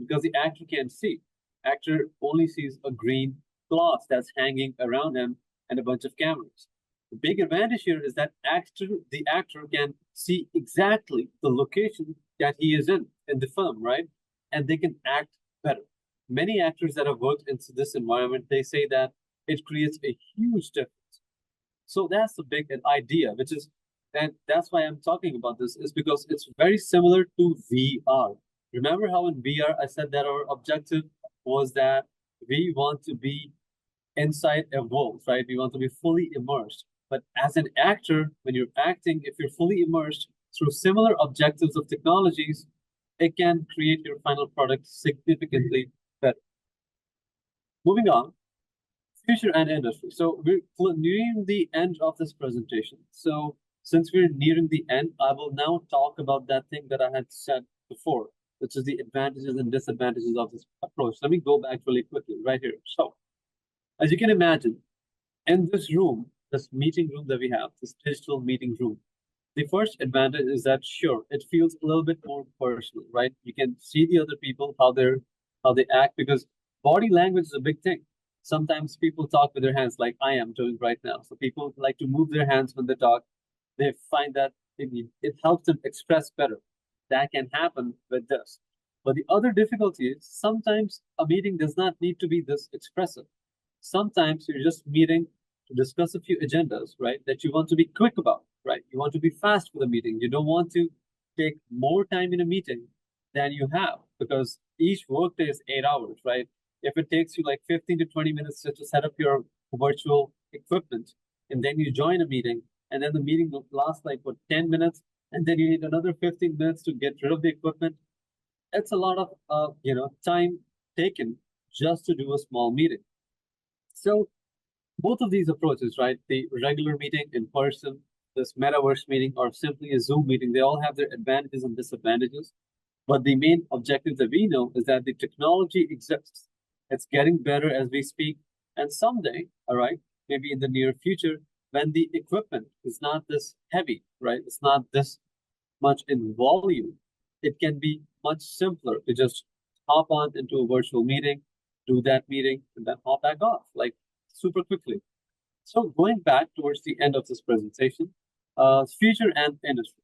because the actor can't see. Actor only sees a green cloth that's hanging around him and a bunch of cameras. The big advantage here is that the actor can see exactly the location that he is in the film, right? And they can act better. Many actors that have worked into this environment, they say that it creates a huge difference. So that's the big idea, which is, and that's why I'm talking about this, is because it's very similar to VR. Remember how in VR I said that our objective was that we want to be inside a world, right? We want to be fully immersed. But as an actor, when you're acting, if you're fully immersed through similar objectives of technologies, it can create your final product significantly better. Moving on, future and industry. So we're nearing the end of this presentation. So since we're nearing the end, I will now talk about that thing that I had said before, which is the advantages and disadvantages of this approach. Let me go back really quickly right here. So as you can imagine, in this room, this meeting room that we have, this digital meeting room, the first advantage is that sure, it feels a little bit more personal, right? You can see the other people, how they act, because body language is a big thing. Sometimes people talk with their hands like I am doing right now. So people like to move their hands when they talk. They find that it helps them express better. That can happen with this. But the other difficulty is sometimes a meeting does not need to be this expressive. Sometimes you're just meeting to discuss a few agendas, right? That you want to be quick about, right? You want to be fast for the meeting. You don't want to take more time in a meeting than you have because each workday is 8 hours, right? If it takes you like 15 to 20 minutes just to set up your virtual equipment and then you join a meeting and then the meeting will last like what 10 minutes and then you need another 15 minutes to get rid of the equipment. It's a lot of time taken just to do a small meeting. So both of these approaches, right? The regular meeting in person, this metaverse meeting, or simply a Zoom meeting, they all have their advantages and disadvantages. But the main objective that we know is that the technology exists. It's getting better as we speak. And someday, all right, maybe in the near future, when the equipment is not this heavy, right? It's not this much in volume, it can be much simpler to just hop on into a virtual meeting, do that meeting, and then hop back off like super quickly. So going back towards the end of this presentation, future and industry.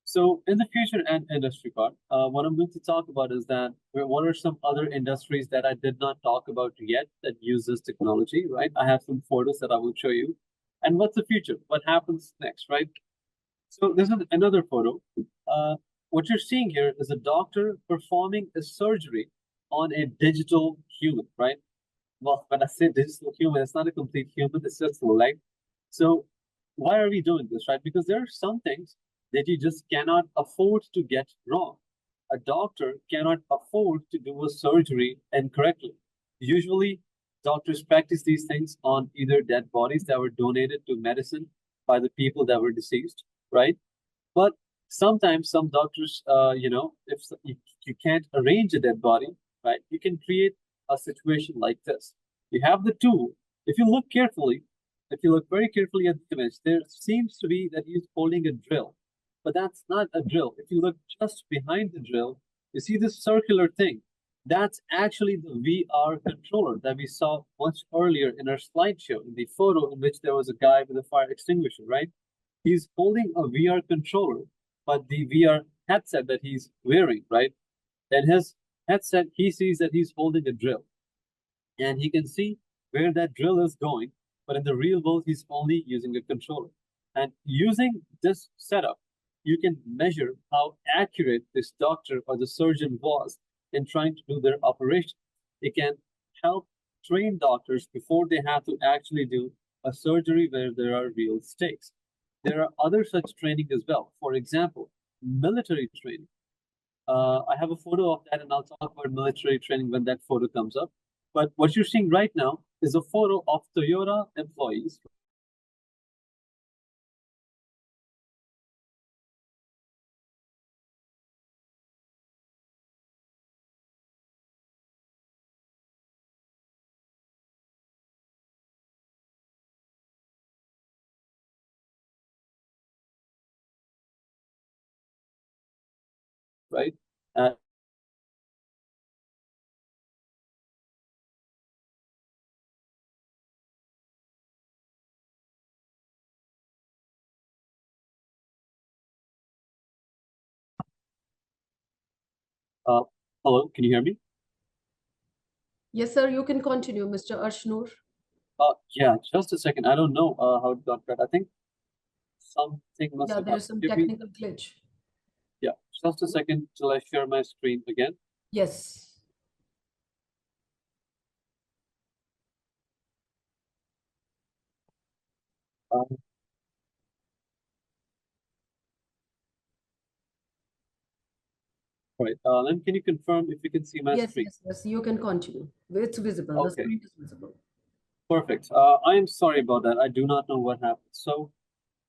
So in the future and industry part, what I'm going to talk about is that what are some other industries that I did not talk about yet that use this technology, right? I have some photos that I will show you. And what's the future? What happens next, right? So this is another photo. Uh, what you're seeing here is a doctor performing a surgery on a digital human, right? Well, when I say digital human, it's not a complete human, it's just a leg. So why are we doing this, right? Because there are some things that you just cannot afford to get wrong. A doctor cannot afford to do a surgery incorrectly. Usually, doctors practice these things on either dead bodies that were donated to medicine by the people that were deceased, right? But sometimes some doctors, if you can't arrange a dead body, right, you can create a situation like this. You have the tool. If you look carefully, if you look very carefully at the image, there seems to be that he's holding a drill, but that's not a drill. If you look just behind the drill, you see this circular thing. That's actually the VR controller that we saw much earlier in our slideshow, in the photo in which there was a guy with a fire extinguisher, right? He's holding a VR controller, but the VR headset that he's wearing, right? And his headset, he sees that he's holding a drill. And he can see where that drill is going, but in the real world, he's only using a controller. And using this setup, you can measure how accurate this doctor or the surgeon was in trying to do their operation. It can help train doctors before they have to actually do a surgery where there are real stakes. There are other such training as well. For example, military training. I have a photo of that, and I'll talk about military training when that photo comes up. But what you're seeing right now is a photo of Toyota employees right? Uh, Uh, Hello, can you hear me? Yes, sir, you can continue, Mr. Arshnur. Yeah, just a second. I don't know how it got cut. I think something must Yeah, have happened. there's some Give me, technical glitch. yeah, just a second till I share my screen again. Yes. Um, right. Then can you confirm if you can see my Yes, screen? yes, yes. You can continue. It's visible. The Okay, screen is visible. perfect. I am sorry about that. I do not know what happened. So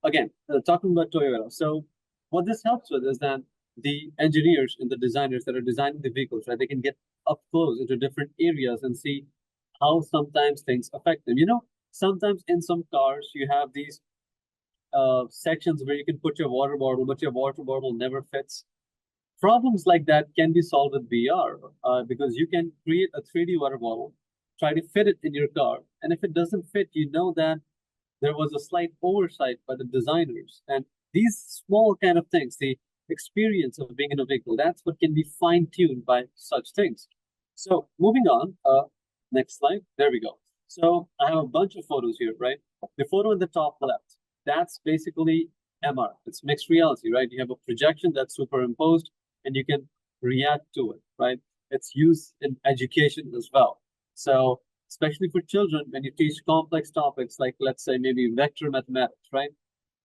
again, talking about Toyota. So what this helps with is that the engineers and the designers that are designing the vehicles, right, they can get up close into different areas and see how sometimes things affect them. Sometimes in some cars you have these sections where you can put your water bottle, but your water bottle never fits. Problems like that can be solved with VR because you can create a 3D water bottle, try to fit it in your car, and if it doesn't fit, you know that there was a slight oversight by the designers. And these small kind of things, the experience of being in a vehicle, that's what can be fine-tuned by such things. So moving on, next slide. There we go. So I have a bunch of photos here, right? The photo in the top left, that's basically MR. It's mixed reality, right? You have a projection that's superimposed and you can react to it, right? It's used in education as well. So especially for children, when you teach complex topics like, let's say, maybe vector mathematics, right?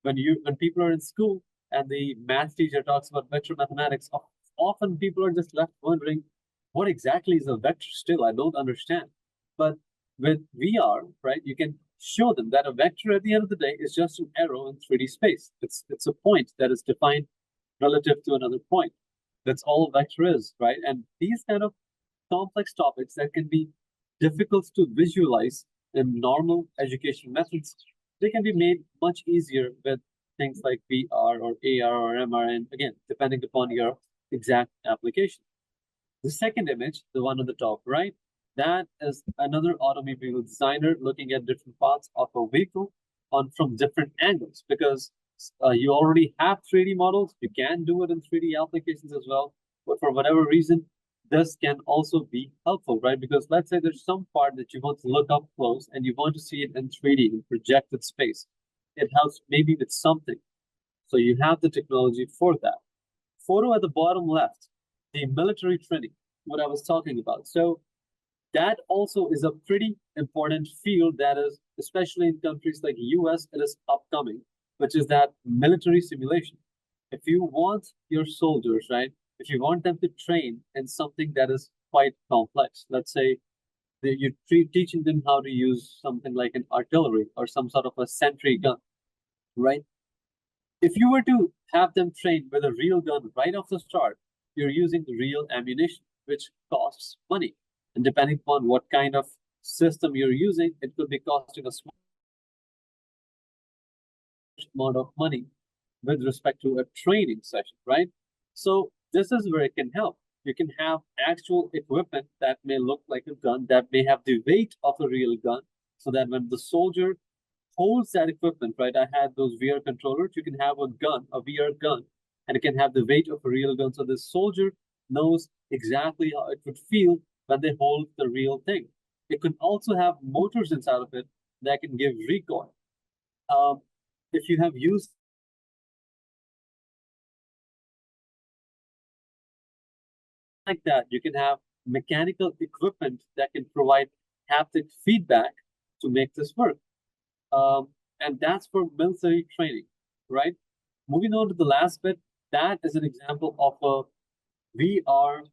When people are in school and the math teacher talks about vector mathematics, often people are just left wondering, what exactly is a vector still? I don't understand. But with VR, right, you can show them that a vector at the end of the day is just an arrow in 3D space. It's a point that is defined relative to another point. That's all a vector is, right? And these kind of complex topics that can be difficult to visualize in normal education methods, they can be made much easier with things like VR or AR or MR, and again, depending upon your exact application. The second image, the one on the top right, that is another automobile designer looking at different parts of a vehicle on from different angles because you already have 3D models. You can do it in 3D applications as well. But for whatever reason, this can also be helpful, right? Because let's say there's some part that you want to look up close and you want to see it in 3D in projected space. It helps maybe with something. So you have the technology for that. Photo at the bottom left, the military training, what I was talking about. So that also is a pretty important field that is, especially in countries like US, it is upcoming, which is that military simulation. If you want your soldiers, right, if you want them to train in something that is quite complex, let's say that you're teaching them how to use something like an artillery or some sort of a sentry gun, right? If you were to have them trained with a real gun right off the start, you're using real ammunition, which costs money. And depending upon what kind of system you're using, it could be costing a small amount of money with respect to a training session, right? So this is where it can help. You can have actual equipment that may look like a gun, that may have the weight of a real gun, so that when the soldier holds that equipment, right? I had those VR controllers. You can have a gun, a VR gun, and it can have the weight of a real gun. So the soldier knows exactly how it would feel when they hold the real thing. It could also have motors inside of it that can give recoil. Um, if you have used like that, you can have mechanical equipment that can provide haptic feedback to make this work. Um, and that's for military training, right? Moving on to the last bit, that is an example of a VR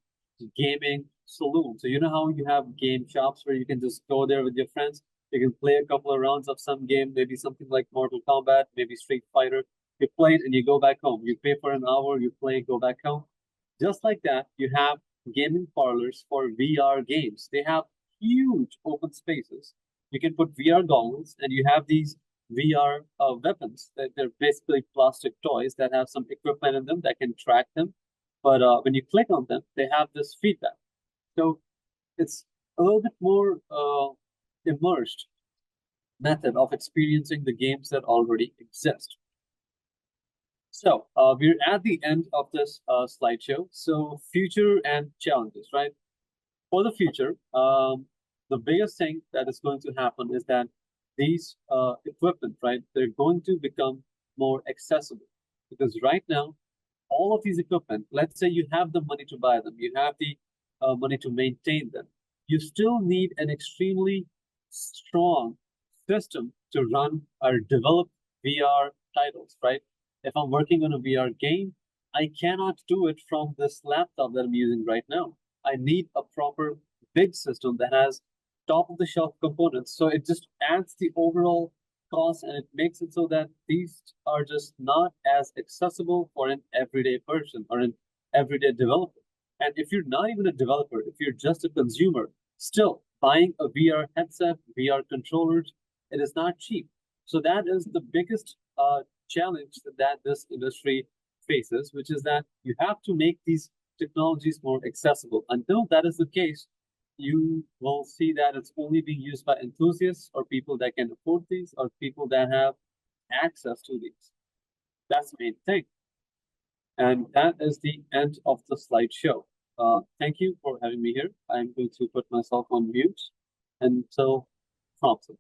gaming saloon. So you know how you have game shops where you can just go there with your friends, you can play a couple of rounds of some game, maybe something like Mortal Kombat, maybe Street Fighter. You play it and you go back home. You pay for an hour, you play, go back home. Just like that, you have gaming parlors for VR games. They have huge open spaces. You can put VR goggles and you have these VR weapons. They're basically plastic toys that have some equipment in them that can track them. But when you click on them, they have this feedback. So it's a little bit more immersed method of experiencing the games that already exist. So we're at the end of this slideshow. So future and challenges, right? For the future, the biggest thing that is going to happen is that these equipment, right, they're going to become more accessible because right now, all of these equipment, let's say you have the money to buy them, you have the money to maintain them, you still need an extremely strong system to run or develop VR titles, right? If I'm working on a VR game, I cannot do it from this laptop that I'm using right now. I need a proper big system that has top of the shelf components. So it just adds the overall cost and it makes it so that these are just not as accessible for an everyday person or an everyday developer. And if you're not even a developer, if you're just a consumer, still buying a VR headset, VR controllers, it is not cheap. So that is the biggest challenge that this industry faces, which is that you have to make these technologies more accessible. Until that is the case, you will see that it's only being used by enthusiasts or people that can afford these or people that have access to these. That's the main thing. And that is the end of the slideshow. Thank you for having me here. I'm going to put myself on mute until prompted.